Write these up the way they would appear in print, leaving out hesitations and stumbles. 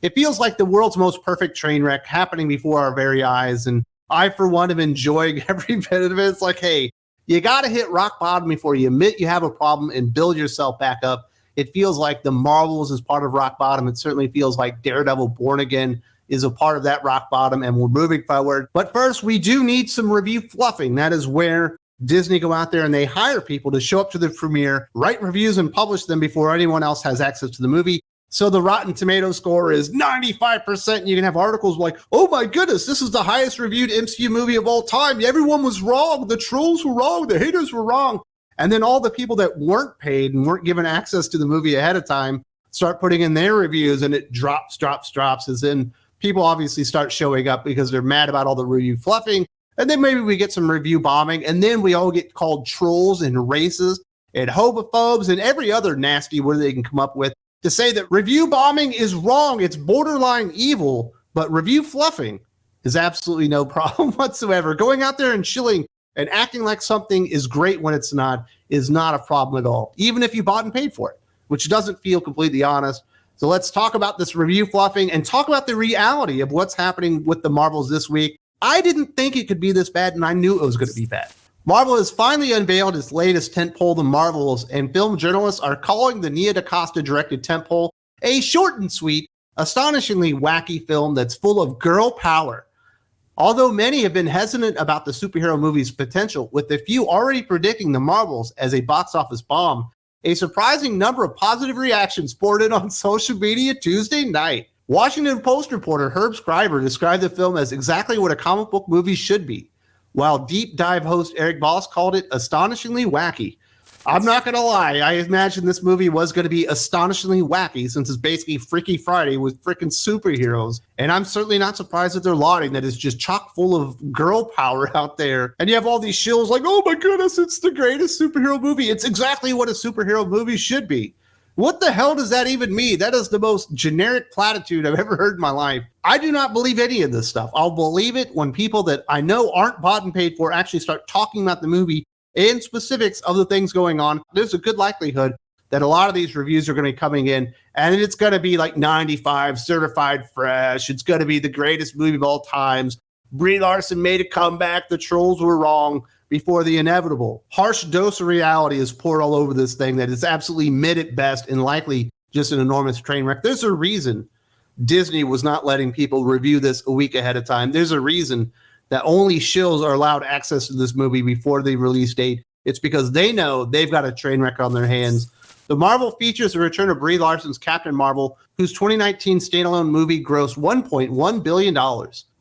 It feels like the world's most perfect train wreck happening before our very eyes. And I, for one, am enjoying every bit of it. It's like, hey, you got to hit rock bottom before you admit you have a problem and build yourself back up. It feels like the Marvels is part of rock bottom. It certainly feels like Daredevil Born Again is a part of that rock bottom, and we're moving forward. But first, we do need some review fluffing. That is where Disney go out there and they hire people to show up to the premiere, write reviews, and publish them before anyone else has access to the movie. So the Rotten Tomato score is 95%. And you can have articles like, oh my goodness, this is the highest reviewed MCU movie of all time. Everyone was wrong. The trolls were wrong. The haters were wrong. And then all the people that weren't paid and weren't given access to the movie ahead of time start putting in their reviews, and it drops, as in people obviously start showing up because they're mad about all the review fluffing. And then maybe we get some review bombing, and then we all get called trolls and racist and homophobes and every other nasty word they can come up with to say that review bombing is wrong. It's borderline evil, but review fluffing is absolutely no problem whatsoever. Going out there and shilling and acting like something is great when it's not is not a problem at all, even if you bought and paid for it, which doesn't feel completely honest. So let's talk about this review fluffing and talk about the reality of what's happening with the Marvels this week. I didn't think it could be this bad, and I knew it was going to be bad. Marvel has finally unveiled its latest tentpole, The Marvels, and film journalists are calling the Nia DaCosta-directed tentpole a short and sweet, astonishingly wacky film that's full of girl power. Although many have been hesitant about the superhero movie's potential, with a few already predicting The Marvels as a box office bomb, a surprising number of positive reactions poured in on social media Tuesday night. Washington Post reporter Herb Scriber described the film as exactly what a comic book movie should be, while Deep Dive host Eric Voss called it astonishingly wacky. I'm not going to lie, I imagined this movie was going to be astonishingly wacky since it's basically Freaky Friday with freaking superheroes. And I'm certainly not surprised that they're lauding that it's just chock full of girl power out there. And you have all these shills like, oh my goodness, it's the greatest superhero movie. It's exactly what a superhero movie should be. What the hell does that even mean? That is the most generic platitude I've ever heard in my life. I do not believe any of this stuff. I'll believe it when people that I know aren't bought and paid for actually start talking about the movie and specifics of the things going on. There's a good likelihood that a lot of these reviews are going to be coming in, and it's going to be like 95, certified fresh. It's going to be the greatest movie of all times. Brie Larson made a comeback. The trolls were wrong before the inevitable. Harsh dose of reality is poured all over this thing that is absolutely mid at best and likely just an enormous train wreck. There's a reason Disney was not letting people review this a week ahead of time. There's a reason that only shills are allowed access to this movie before the release date. It's because they know they've got a train wreck on their hands. The Marvel features the return of Brie Larson's Captain Marvel, whose 2019 standalone movie grossed $1.1 billion.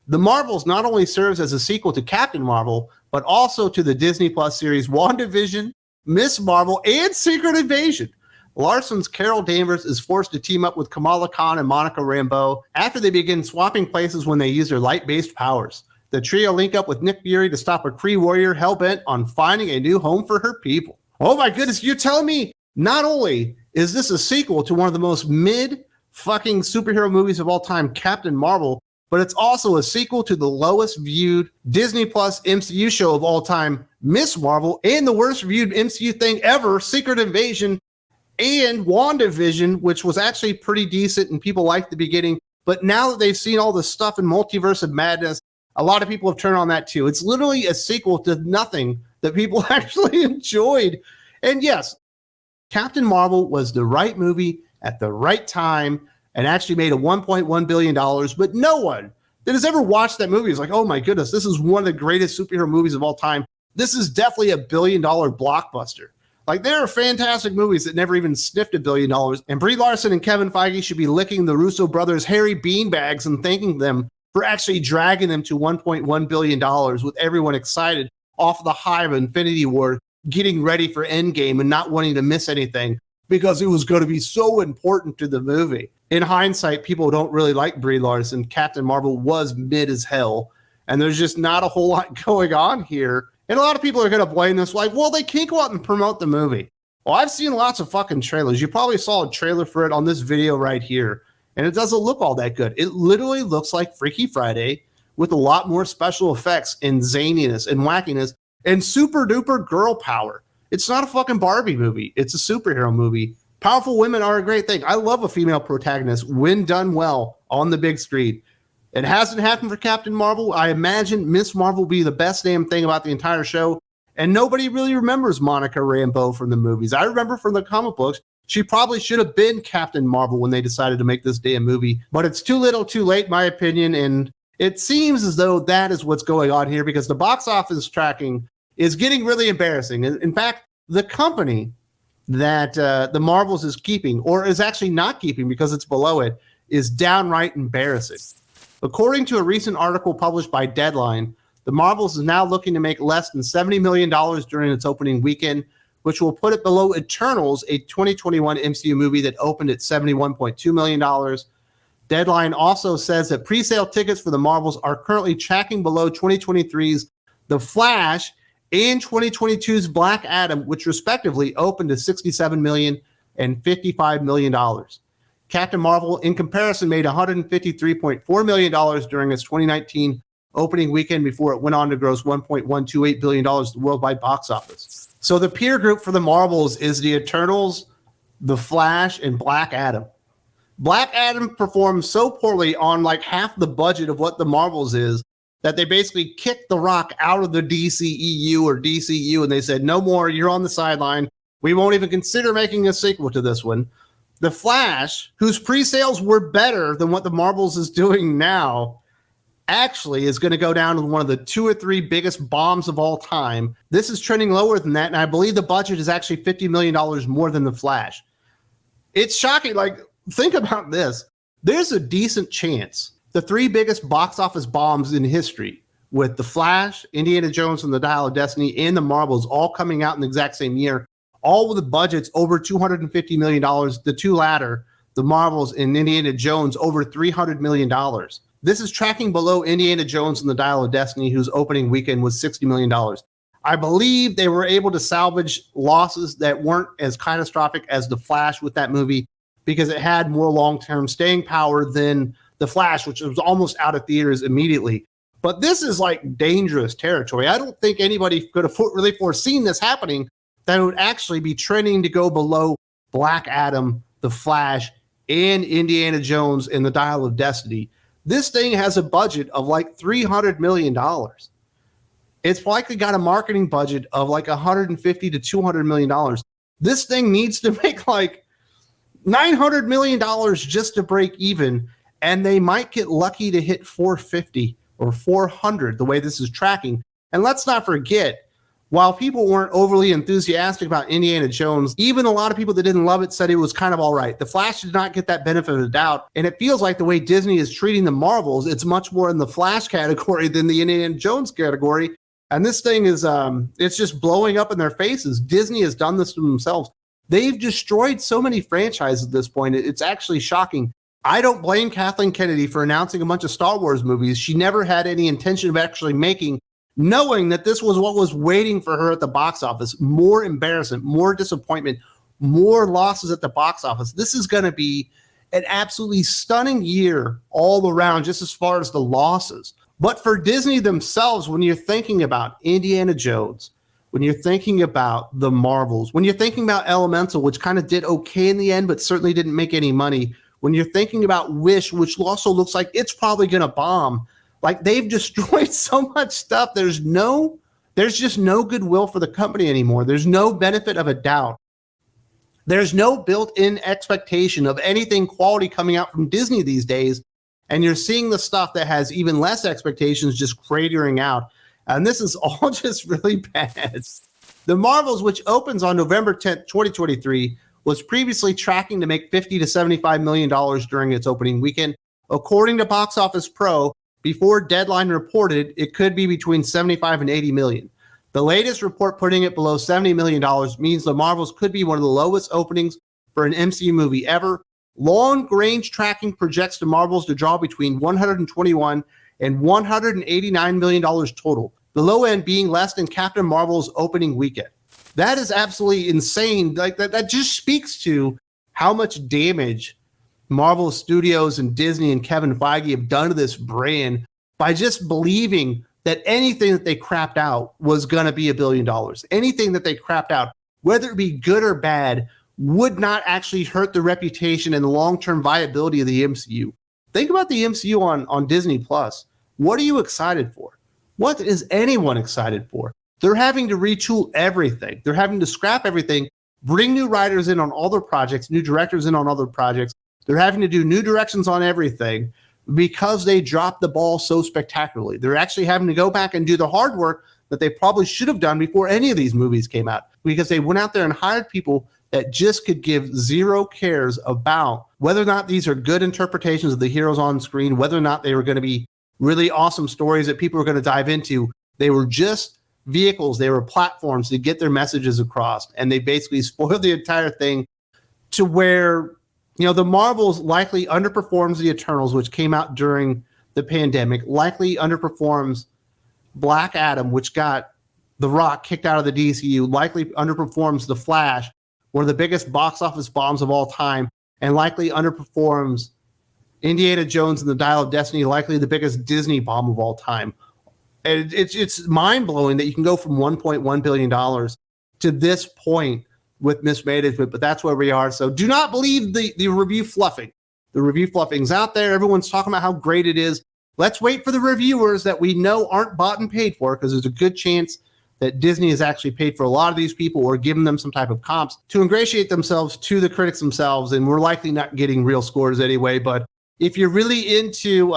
The Marvels not only serves as a sequel to Captain Marvel, but also to the Disney Plus series WandaVision, Miss Marvel, and Secret Invasion. Larson's Carol Danvers is forced to team up with Kamala Khan and Monica Rambeau after they begin swapping places when they use their light-based powers. The trio link up with Nick Fury to stop a Kree warrior hell-bent on finding a new home for her people. Oh my goodness, you're telling me not only is this a sequel to one of the most mid-fucking superhero movies of all time, Captain Marvel, but it's also a sequel to the lowest viewed Disney Plus MCU show of all time, Miss Marvel, and the worst viewed MCU thing ever, Secret Invasion, and WandaVision, which was actually pretty decent and people liked the beginning. But now that they've seen all the stuff in Multiverse of Madness, a lot of people have turned on that too. It's literally a sequel to nothing that people actually enjoyed. And yes, Captain Marvel was the right movie at the right time and actually made a $1.1 billion, but no one that has ever watched that movie is like, oh my goodness, this is one of the greatest superhero movies of all time. This is definitely $1 billion blockbuster. Like, there are fantastic movies that never even sniffed $1 billion, and Brie Larson and Kevin Feige should be licking the Russo brothers' hairy beanbags and thanking them for actually dragging them to $1.1 billion with everyone excited off the high of Infinity War, getting ready for Endgame and not wanting to miss anything because it was going to be so important to the movie. In hindsight, people don't really like Brie Larson. Captain Marvel was mid as hell, and there's just not a whole lot going on here. And a lot of people are going to blame this, like, well, they can't go out and promote the movie. Well, I've seen lots of fucking trailers. You probably saw a trailer for it on this video right here, and it doesn't look all that good. It literally looks like Freaky Friday with a lot more special effects and zaniness and wackiness and super duper girl power. It's not a fucking Barbie movie. It's a superhero movie Powerful women are a great thing. I love a female protagonist when done well on the big screen. It hasn't happened for Captain Marvel. I imagine Miss Marvel will be the best damn thing about the entire show. And nobody really remembers Monica Rambeau from the movies. I remember from the comic books, she probably should have been Captain Marvel when they decided to make this damn movie. But it's too little too late, in my opinion. And it seems as though that is what's going on here because the box office tracking is getting really embarrassing. In fact, the company that the Marvels is keeping, or is actually not keeping because it's below it, is downright embarrassing. According to a recent article published by Deadline, the Marvels is now looking to make less than $70 million during its opening weekend, which will put it below Eternals, a 2021 MCU movie that opened at $71.2 million. Deadline also says that pre-sale tickets for the Marvels are currently tracking below 2023's The Flash and 2022's Black Adam, which respectively opened to $67 million and $55 million. Captain Marvel, in comparison, made $153.4 million during its 2019 opening weekend before it went on to gross $1.128 billion at the worldwide box office. So the peer group for the Marvels is the Eternals, The Flash, and Black Adam. Black Adam performed so poorly on like half the budget of what the Marvels is that they basically kicked The Rock out of the DCEU or DCU, and they said, no more, you're on the sideline. We won't even consider making a sequel to this one. The Flash, whose pre-sales were better than what the Marvels is doing now, actually is going to go down to one of the 2 or 3 biggest bombs of all time. This is trending lower than that, and I believe the budget is actually $50 million more than The Flash. It's shocking. Like, think about this. There's a decent chance the 3 biggest box office bombs in history, with The Flash, Indiana Jones and the Dial of Destiny, and the Marvels all coming out in the exact same year, all with the budgets over $250 million. The 2 latter, the Marvels and Indiana Jones, over $300 million. This is tracking below Indiana Jones and the Dial of Destiny, whose opening weekend was $60 million. I believe they were able to salvage losses that weren't as catastrophic as The Flash with that movie because it had more long-term staying power than The Flash, which was almost out of theaters immediately. But this is like dangerous territory. I don't think anybody could have really foreseen this happening, that it would actually be trending to go below Black Adam, The Flash, and Indiana Jones and the Dial of Destiny. This thing has a budget of like $300 million. It's likely got a marketing budget of like $150 to $200 million. This thing needs to make like $900 million just to break even, and they might get lucky to hit 450 or 400 the way this is tracking. And let's not forget, while people weren't overly enthusiastic about Indiana Jones, even a lot of people that didn't love it said it was kind of all right. The Flash did not get that benefit of the doubt, and it feels like the way Disney is treating the Marvels, it's much more in the Flash category than the Indiana Jones category. And this thing is, it's just blowing up in their faces. Disney has done this to themselves. They've destroyed so many franchises at this point. It's actually shocking. I don't blame Kathleen Kennedy for announcing a bunch of Star Wars movies she never had any intention of actually making, knowing that this was what was waiting for her at the box office. More embarrassment, more disappointment, more losses at the box office. This is going to be an absolutely stunning year all around, just as far as the losses. But for Disney themselves, when you're thinking about Indiana Jones, when you're thinking about the Marvels, when you're thinking about Elemental, which kind of did okay in the end, but certainly didn't make any money, when you're thinking about Wish, which also looks like it's probably going to bomb, like they've destroyed so much stuff. There's just no goodwill for the company anymore. There's no benefit of a doubt. There's no built-in expectation of anything quality coming out from Disney these days. And you're seeing the stuff that has even less expectations just cratering out. And this is all just really bad. The Marvels, which opens on November 10th, 2023, was previously tracking to make $50 to $75 million during its opening weekend. According to Box Office Pro, before Deadline reported, it could be between 75 and 80 million. The latest report putting it below $70 million means the Marvels could be one of the lowest openings for an MCU movie ever. Long-range tracking projects the Marvels to draw between $121 and $189 million total, the low end being less than Captain Marvel's opening weekend. That is absolutely insane. Like that just speaks to how much damage Marvel Studios and Disney and Kevin Feige have done to this brand by just believing that anything that they crapped out was going to be $1 billion. Anything that they crapped out, whether it be good or bad, would not actually hurt the reputation and the long-term viability of the MCU. Think about the MCU on Disney Plus. What are you excited for? What is anyone excited for? They're having to retool everything. They're having to scrap everything, bring new writers in on all their projects, new directors in on other projects. They're having to do new directions on everything because they dropped the ball so spectacularly. They're actually having to go back and do the hard work that they probably should have done before any of these movies came out, because they went out there and hired people that just could give zero cares about whether or not these are good interpretations of the heroes on screen, whether or not they were going to be really awesome stories that people were going to dive into. They were just vehicles. They were platforms to get their messages across. And they basically spoiled the entire thing to where, the Marvels likely underperforms the Eternals, which came out during the pandemic, likely underperforms Black Adam, which got The Rock kicked out of the DCU, likely underperforms The Flash, one of the biggest box office bombs of all time, and likely underperforms Indiana Jones and the Dial of Destiny, likely the biggest Disney bomb of all time. And it's mind-blowing that you can go from $1.1 billion to this point with mismanagement, but that's where we are. So do not believe the review fluffing. The review fluffing's out there. Everyone's talking about how great it is. Let's wait for the reviewers that we know aren't bought and paid for, because there's a good chance that Disney has actually paid for a lot of these people or given them some type of comps to ingratiate themselves to the critics themselves, and we're likely not getting real scores anyway. But if you're really into,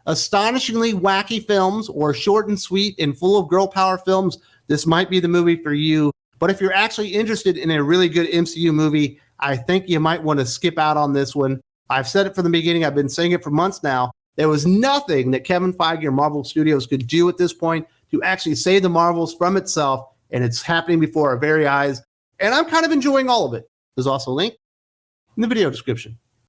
astonishingly wacky films or short and sweet and full of girl power films, this might be the movie for you. But if you're actually interested in a really good MCU movie, I think you might want to skip out on this one. I've said it from the beginning. I've been saying it for months now. There was nothing that Kevin Feige or Marvel Studios could do at this point to actually save the Marvels from itself, and it's happening before our very eyes. And I'm kind of enjoying all of it. There's also a link in the video description.